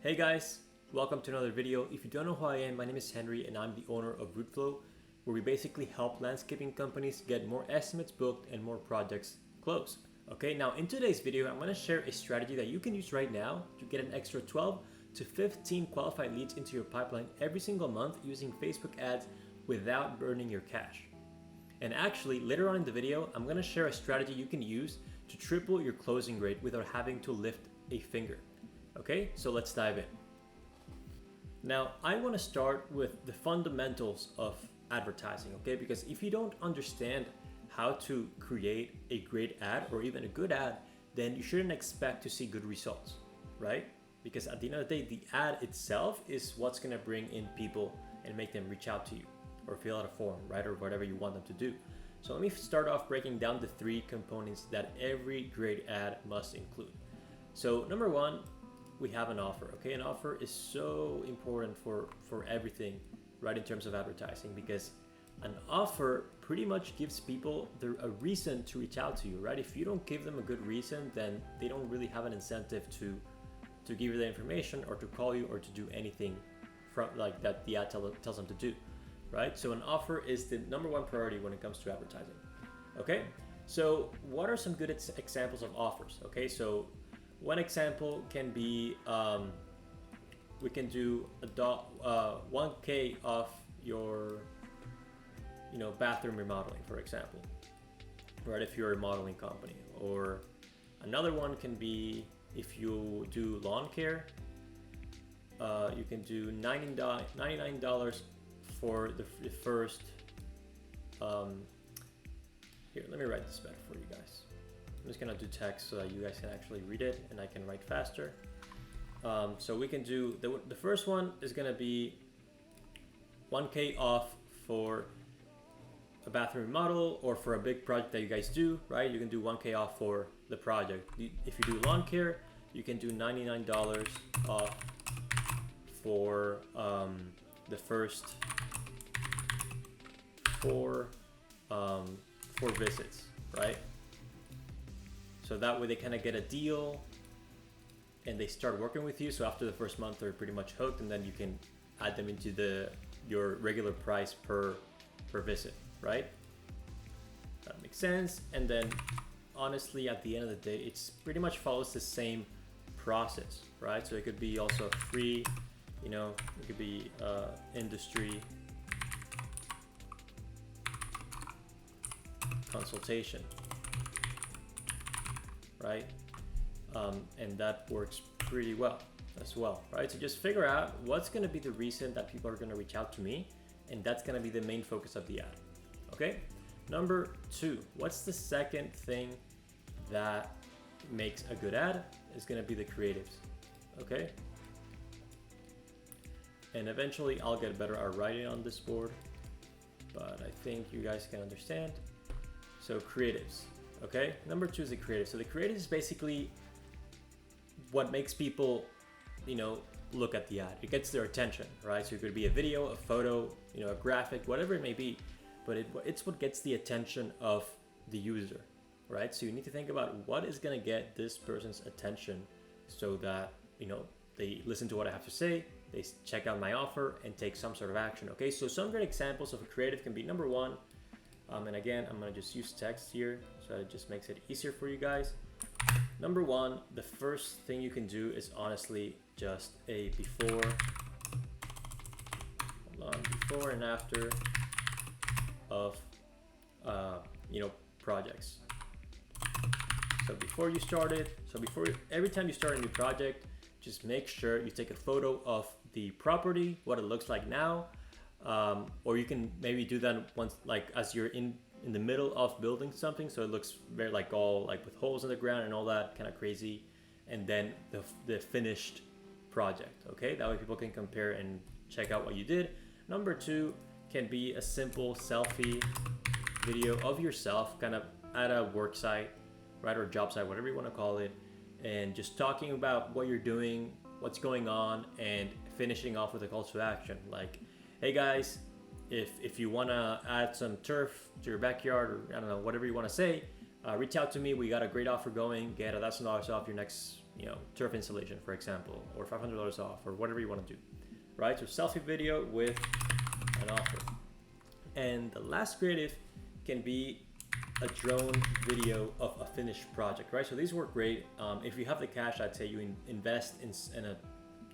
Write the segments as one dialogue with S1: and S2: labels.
S1: Hey guys, welcome to another video. If you don't know who I am, my name is Henry and I'm the owner of RootFlow, where we basically help landscaping companies get more estimates booked and more projects closed. Okay, now in today's video, I'm going to share a strategy that you can use right now to get an extra 12 to 15 qualified leads into your pipeline every single month using Facebook ads without burning your cash. And actually, later on in the video, I'm going to share a strategy you can use to triple your closing rate without having to lift a finger. Okay, so let's dive in. Now, I want to start with the fundamentals of advertising, okay? Because if you don't understand how to create a great ad or even a good ad, then you shouldn't expect to see good results, right? Because at the end of the day, the ad itself is what's going to bring in people and make them reach out to you or fill out a form, right? Or whatever you want them to do. So let me start off breaking down the three components that every great ad must include. So number one, we have an offer, okay? An offer is so important for everything, right, in terms of advertising, because an offer pretty much gives people a reason to reach out to you, right? If you don't give them a good reason, then they don't really have an incentive to give you the information or to call you or to do anything from like that the ad tells them to do, right? So an offer is the number one priority when it comes to advertising, okay? So what are some good examples of offers, okay? So one example can be we can do a $1K off your bathroom remodeling, for example, right? If you're a modeling company. Or another one can be if you do lawn care, you can do $99 for the first. Here, let me write this better for you guys. I'm just gonna do text so that you guys can actually read it and I can write faster. So we can do, the first one is gonna be $1K off for a bathroom remodel or for a big project that you guys do, right? You can do $1K off for the project. If you do lawn care, you can do $99 off for the first four visits, right? So that way they kind of get a deal and they start working with you. So after the first month, they're pretty much hooked, and then you can add them into your regular price per visit, right? That makes sense. And then honestly, at the end of the day, it's pretty much follows the same process, right? So it could be also free, it could be industry consultation, right? And that works pretty well as well, right? So just figure out what's going to be the reason that people are going to reach out to me, and that's going to be the main focus of the ad. Okay. Number two, what's the second thing that makes a good ad? Is going to be the creatives. Okay. And eventually I'll get better at writing on this board, but I think you guys can understand. So creatives. Okay, number two is the creative. So the creative is basically what makes people, look at the ad. It gets their attention, right? So it could be a video, a photo, a graphic, whatever it may be, but it's what gets the attention of the user, right? So you need to think about what is going to get this person's attention so that, they listen to what I have to say, they check out my offer and take some sort of action. Okay, so some great examples of a creative can be number one, and again, I'm gonna just use text here so it just makes it easier for you guys. Number one, the first thing you can do is honestly just a before and after of projects. So every time you start a new project, just make sure you take a photo of the property, what it looks like now. Or you can maybe do that once, like as you're in the middle of building something, so it looks very all with holes in the ground and all that kind of crazy, and then the finished project. Okay, that way people can compare and check out what you did. Number two can be a simple selfie video of yourself, kind of at a work site, right, or job site, whatever you want to call it, and just talking about what you're doing, what's going on, and finishing off with a call to action like, hey guys, if you want to add some turf to your backyard, or I don't know, whatever you want to say, reach out to me. We got a great offer going. Get $1,000 off your next turf installation, for example, or $500 off, or whatever you want to do, right? So selfie video with an offer. And the last creative can be a drone video of a finished project, right? So these work great. If you have the cash, I'd say you invest in a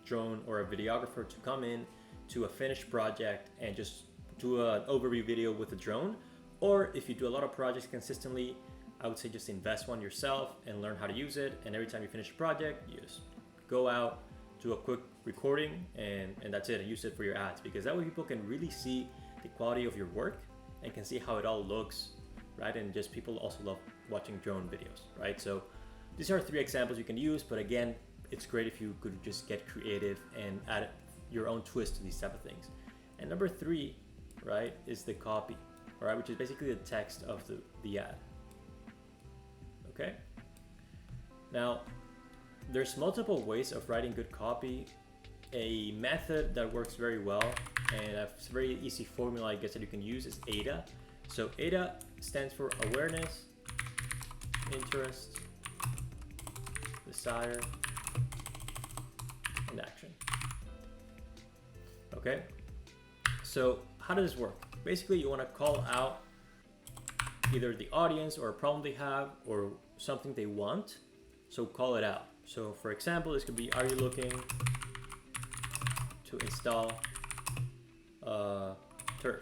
S1: drone or a videographer to come in to a finished project and just do an overview video with a drone. Or if you do a lot of projects consistently, I would say just invest one yourself and learn how to use it. And every time you finish a project, you just go out, do a quick recording, and that's it, and use it for your ads, because that way people can really see the quality of your work and can see how it all looks, right? And just people also love watching drone videos, right? So these are 3 examples you can use, but again, it's great if you could just get creative and add your own twist to these type of things. And number 3, right, is the copy, all right, which is basically the text of the ad. Okay. Now, there's multiple ways of writing good copy. A method that works very well and a very easy formula, I guess, that you can use is AIDA. So AIDA stands for awareness, interest, desire, and action. Okay. So how does this work? Basically, you want to call out either the audience or a problem they have or something they want. So call it out. So for example, this could be, are you looking to install turf?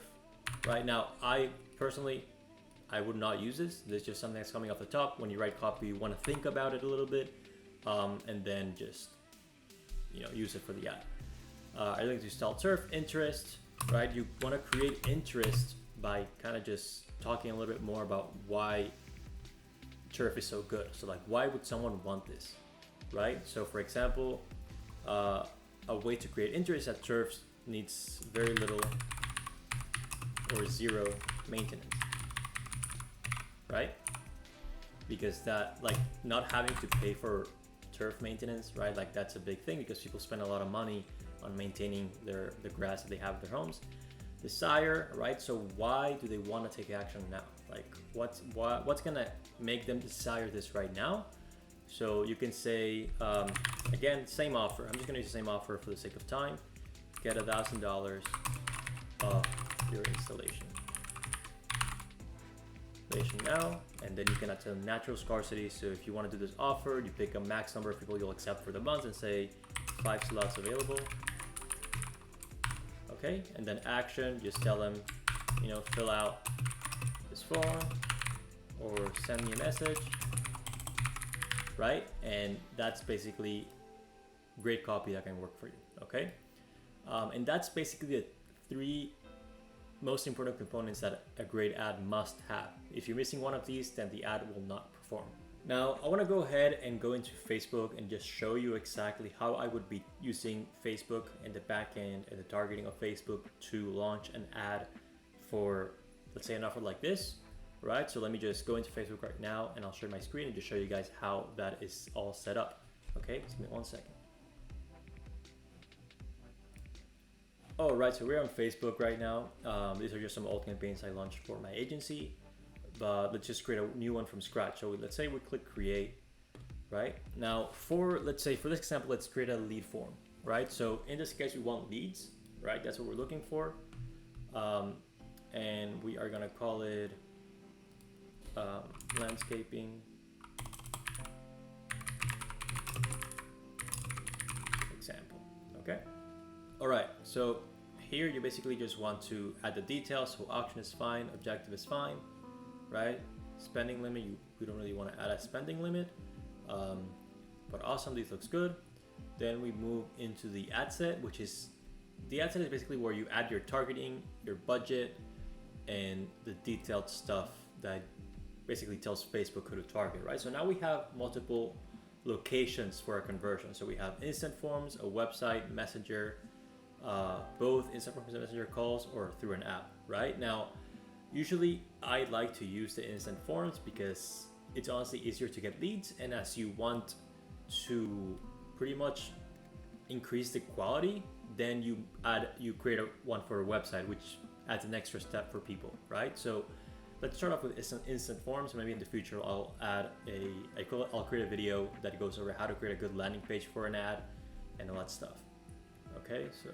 S1: Right now, I personally would not use this. This is just something that's coming off the top. When you write copy, you want to think about it a little bit, and then just use it for the ad. Are you looking to install turf? Interest, right? You want to create interest by kind of just talking a little bit more about why turf is so good. So like, why would someone want this, right? So for example, a way to create interest at turf needs very little or zero maintenance, right? Because that, like, not having to pay for turf maintenance, right? Like, that's a big thing because people spend a lot of money on maintaining the grass that they have in their homes. Desire, right? So why do they want to take action now? Like, what's gonna make them desire this right now? So you can say, again, same offer. I'm just gonna use the same offer for the sake of time. Get $1,000 off your installation now, and then you can add some natural scarcity. So if you want to do this offer, you pick a max number of people you'll accept for the month and say 5 slots available. Okay, and then action, just tell them, fill out this form or send me a message, right? And that's basically great copy that can work for you, okay? And that's basically the 3 most important components that a great ad must have. If you're missing one of these, then the ad will not perform. Now, I want to go ahead and go into Facebook and just show you exactly how I would be using Facebook and the backend and the targeting of Facebook to launch an ad for, let's say, an offer like this, right? So let me just go into Facebook right now and I'll share my screen and just show you guys how that is all set up. Okay, just give me 1 second. All right, so we're on Facebook right now. These are just some old campaigns I launched for my agency, but let's just create a new one from scratch. So let's say we click create, right? Now let's say for this example, let's create a lead form, right? So in this case, we want leads, right? That's what we're looking for. And we are gonna call it landscaping example, okay? All right, so here you basically just want to add the details. So auction is fine, objective is fine, right? Spending limit, we don't really want to add a spending limit, but awesome, this looks good. Then we move into the ad set, which is, the ad set is basically where you add your targeting, your budget, and the detailed stuff that basically tells Facebook who to target, right? So now we have multiple locations for our conversion. So we have instant forms, a website, messenger, both instant forms and messenger calls, or through an app, right? Now, usually I like to use the instant forms because it's honestly easier to get leads, and as you want to pretty much increase the quality, then you create one for a website, which adds an extra step for people, right? So let's start off with instant forms. Maybe in the future I'll add I'll create a video that goes over how to create a good landing page for an ad and all that stuff. Okay, so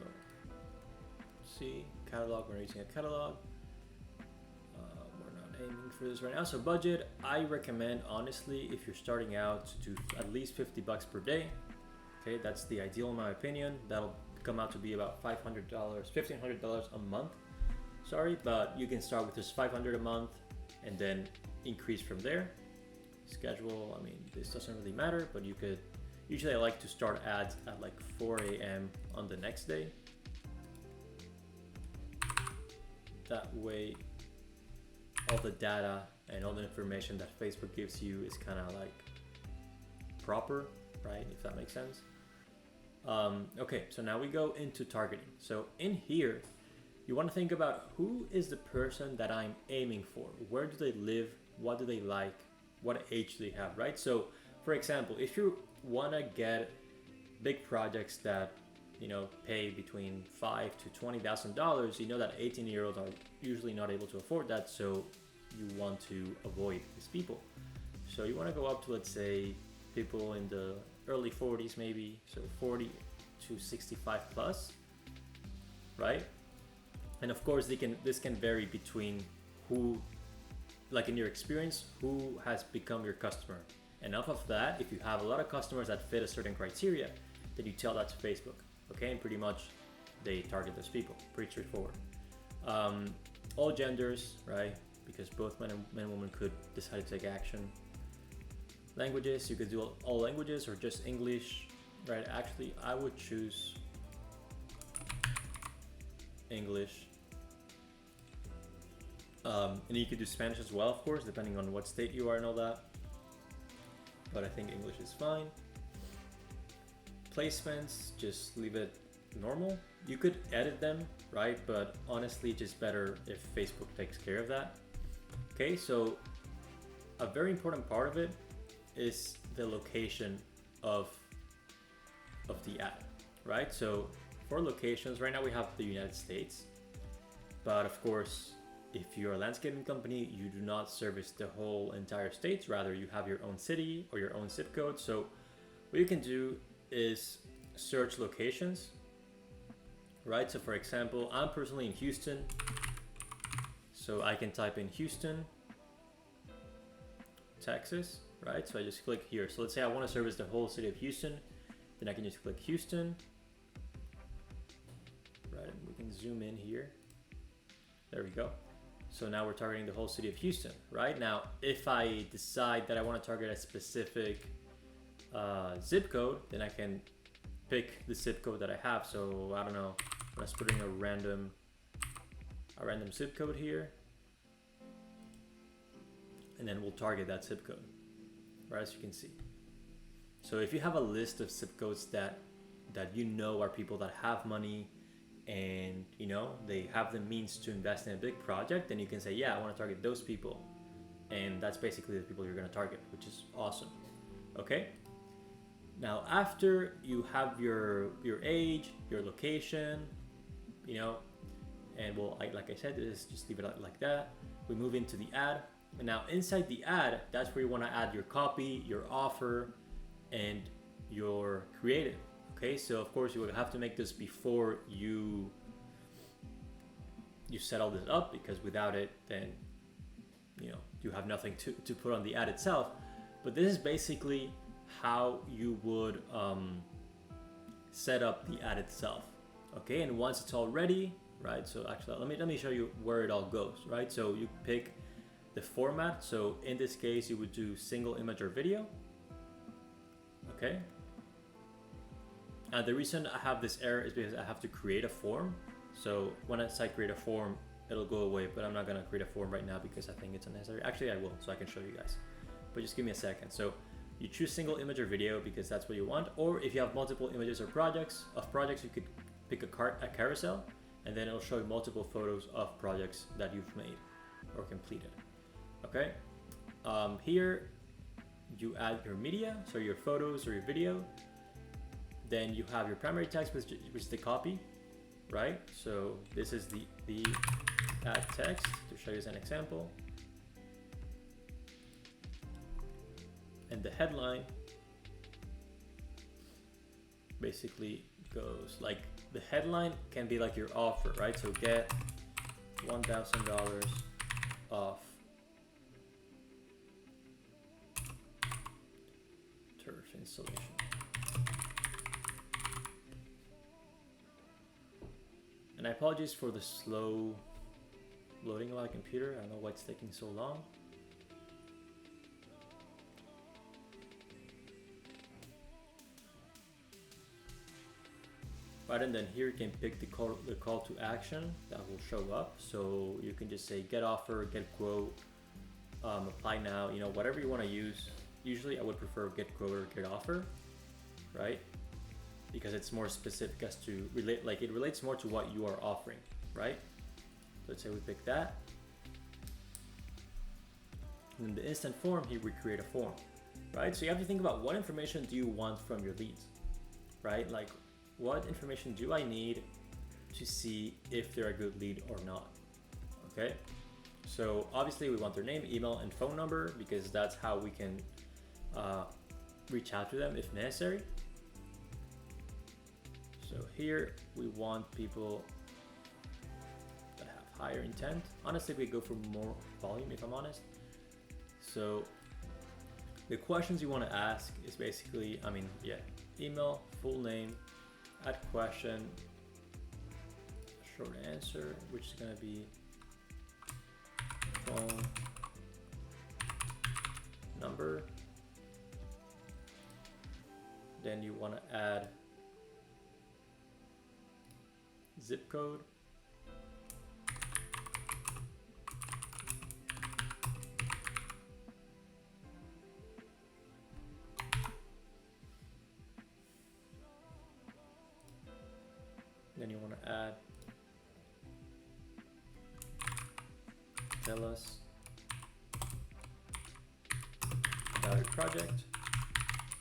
S1: see, catalog, we're using a catalog. We're not aiming for this right now. So budget, I recommend honestly, if you're starting out, to do at least $50 per day. Okay, that's the ideal in my opinion. That'll come out to be about $500, $1,500 a month. Sorry, but you can start with just $500 a month and then increase from there. Schedule, I mean, this doesn't really matter, but you could, usually I like to start ads at like 4 a.m. on the next day. That way, all the data and all the information that Facebook gives you is kind of like proper, right? If that makes sense. Okay, so now we go into targeting. So in here, you want to think about who is the person that I'm aiming for? Where do they live? What do they like? What age do they have, right? So for example, if you want to get big projects that, you know, pay between $5,000 to $20,000, you know that 18-year-olds are usually not able to afford that. So you want to avoid these people. So you want to go up to, let's say, people in the early 40s maybe, so 40 to 65 plus, right? And of course this can vary between who, like in your experience, who has become your customer. Enough of that, if you have a lot of customers that fit a certain criteria, then you tell that to Facebook, okay? And pretty much they target those people, pretty straightforward. All genders, right? Because both men and women could decide to take action. Languages, you could do all languages or just English, right? Actually, I would choose English. And you could do Spanish as well, of course, depending on what state you are and all that. But I think English is fine. Placements, just leave it normal. You could edit them, right? But honestly, just better if Facebook takes care of that. Okay, so a very important part of it is the location of the ad, right? So for locations, right now we have the United States, but of course, if you're a landscaping company, you do not service the whole entire states, rather you have your own city or your own zip code. So what you can do is search locations, right? So for example, I'm personally in Houston, so I can type in Houston, Texas, right? So I just click here. So let's say I want to service the whole city of Houston, then I can just click Houston, right? And we can zoom in here. There we go. So now we're targeting the whole city of Houston, right? Now, if I decide that I want to target a specific zip code, then I can pick the zip code that I have. So I don't know, let's put in a random zip code here, and then we'll target that zip code, right? As you can see. So if you have a list of zip codes that you know are people that have money and you know they have the means to invest in a big project, then you can say, yeah, I want to target those people, and that's basically the people you're going to target, which is awesome. Okay, now after you have your age, your location, you know, and well, like I said, just leave it like that. We move into the ad, and now inside the ad, that's where you want to add your copy, your offer, and your creative. Okay, so of course you would have to make this before you set all this up, because without it, then you know you have nothing to put on the ad itself. But this is basically how you would set up the ad itself. Okay, and once it's all ready, right? So actually, let me show you where it all goes, right? So you pick the format. So in this case, you would do single image or video. Okay. The reason I have this error is because I have to create a form. So when I create a form, it'll go away, but I'm not gonna create a form right now because I think it's unnecessary. Actually, I will, so I can show you guys. But just give me a second. So you choose single image or video because that's what you want. Or if you have multiple images or projects, you could pick a carousel, and then it'll show you multiple photos of projects that you've made or completed. Okay. Here you add your media, so your photos or your video. Then you have your primary text, which is the copy, right? So this is the ad text to show you as an example. And the headline basically goes like, the headline can be like your offer, right? So get $1,000 off turf installation. And I apologize for the slow loading of my computer. I don't know why it's taking so long. Right, and then here you can pick the call to action that will show up. So you can just say get offer, get quote, apply now, you know, whatever you want to use. Usually I would prefer get quote or get offer, right? Because it's more specific as to relate, like it relates more to what you are offering, right? Let's say we pick that. And in the instant form, here we create a form, right? So you have to think about what information do you want from your leads, right? Like, what information do I need to see if they're a good lead or not? Okay, so obviously we want their name, email, and phone number because that's how we can reach out to them if necessary. So here we want people that have higher intent. Honestly, we go for more volume if I'm honest. So the questions you want to ask is basically, email, full name, add question, short answer, which is going to be phone number. Then you want to add zip code. Then you want to add, tell us about your project,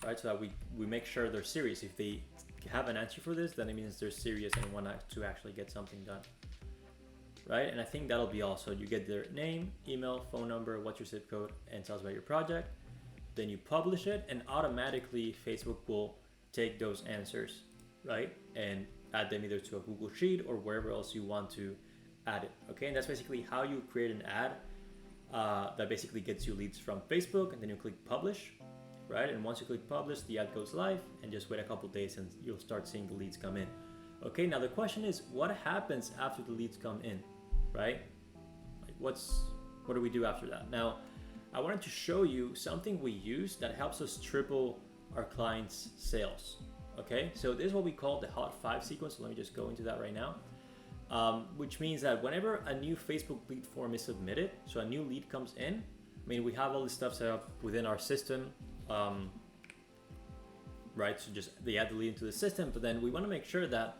S1: right? So that we make sure they're serious. If they have an answer for this, then it means they're serious and want to actually get something done, right? And I think that'll be all. So you get their name, email, phone number, what's your zip code, and tell us about your project. Then you publish it, and automatically Facebook will take those answers, right? And add them either to a Google Sheet or wherever else you want to add it, okay? And that's basically how you create an ad that basically gets you leads from Facebook, and then you click publish, right? And once you click publish, the ad goes live, and just wait a couple days and you'll start seeing the leads come in. Okay, now the question is, what happens after the leads come in, right? Like what do we do after that? Now, I wanted to show you something we use that helps us triple our clients' sales. Okay, so this is what we call the Hot 5 sequence. So let me just go into that right now. Which means that whenever a new Facebook lead form is submitted, so a new lead comes in, we have all this stuff set up within our system, right? So just they add the lead into the system, but then we want to make sure that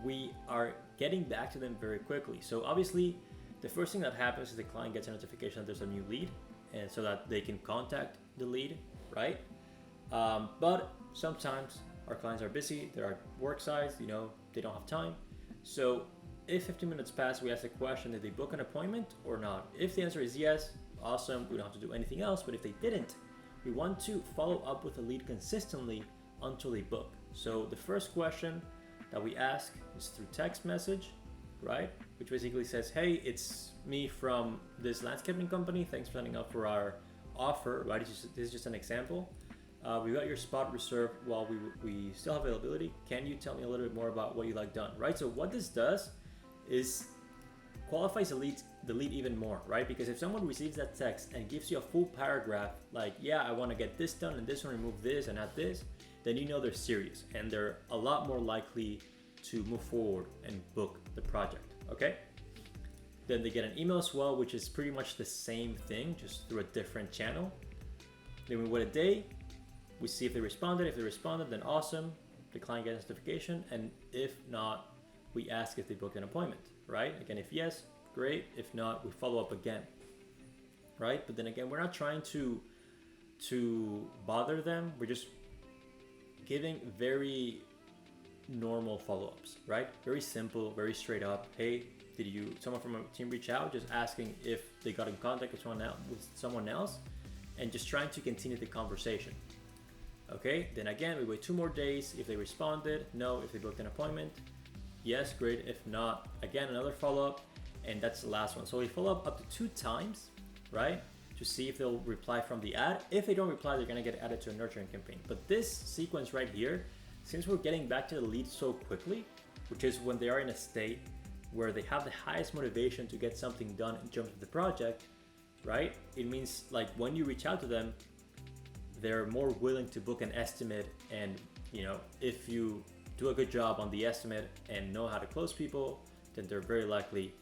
S1: we are getting back to them very quickly. So obviously, the first thing that happens is the client gets a notification that there's a new lead, and so that they can contact the lead, right? But sometimes our clients are busy, they're at work sites, they don't have time. So if 15 minutes pass, we ask the question, did they book an appointment or not? If the answer is yes, awesome, we don't have to do anything else. But if they didn't, we want to follow up with the lead consistently until they book. So the first question that we ask is through text message, right? Which basically says, hey, it's me from this landscaping company. Thanks for signing up for our offer, right? This is just an example. We got your spot reserved while we still have availability. Can you tell me a little bit more about what you like done, right? So what this does is qualifies the lead even more, right? Because if someone receives that text and gives you a full paragraph, like, yeah, I want to get this done and this one, remove this and add this, then you know they're serious and they're a lot more likely to move forward and book the project, okay? Then they get an email as well, which is pretty much the same thing, just through a different channel. Then we wait a day. We see if they responded. If they responded, then awesome. The client gets a notification. And if not, we ask if they booked an appointment, right? Again, if yes, great. If not, we follow up again, right? But then again, we're not trying to bother them. We're just giving very normal follow-ups, right? Very simple, very straight up. Hey, did someone from our team reach out? Just asking if they got in contact with someone else. and just trying to continue the conversation. Okay, then again, we wait 2 more days. If they responded, no. If they booked an appointment, yes, great. If not, again, another follow-up, and that's the last one. So we follow up to 2 times, right? To see if they'll reply from the ad. If they don't reply, they're gonna get added to a nurturing campaign. But this sequence right here, since we're getting back to the lead so quickly, which is when they are in a state where they have the highest motivation to get something done in terms of the project, right? It means like when you reach out to them, they're more willing to book an estimate, and if you do a good job on the estimate and know how to close people, then they're very likely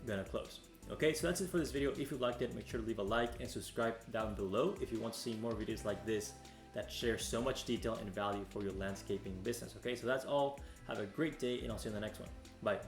S1: gonna close. Okay, so that's it for this video. If you liked it, make sure to leave a like and subscribe down below if you want to see more videos like this that share so much detail and value for your landscaping business. Okay, so that's all. Have a great day, and I'll see you in the next one. Bye.